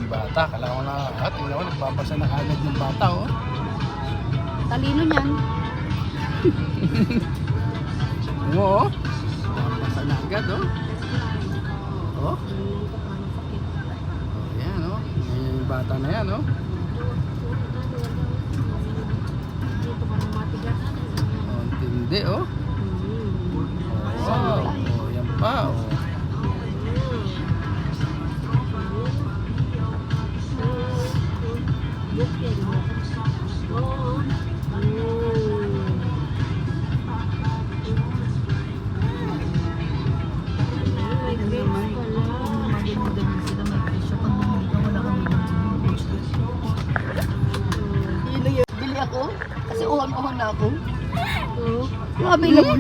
bata. Kala ko na, tingnan ko, nagbabasa na agad ng bata, oh. Talino niyan. Oo, oh. Nagbabasa na agad, oh. Oh. Oh, yan, oh. Yung bata na yan, oh. Oh, ang tindi, oh. Wow. Oh, yan pa, oh. Bili ako kasi uhon-uhon na ako. Grabe naman.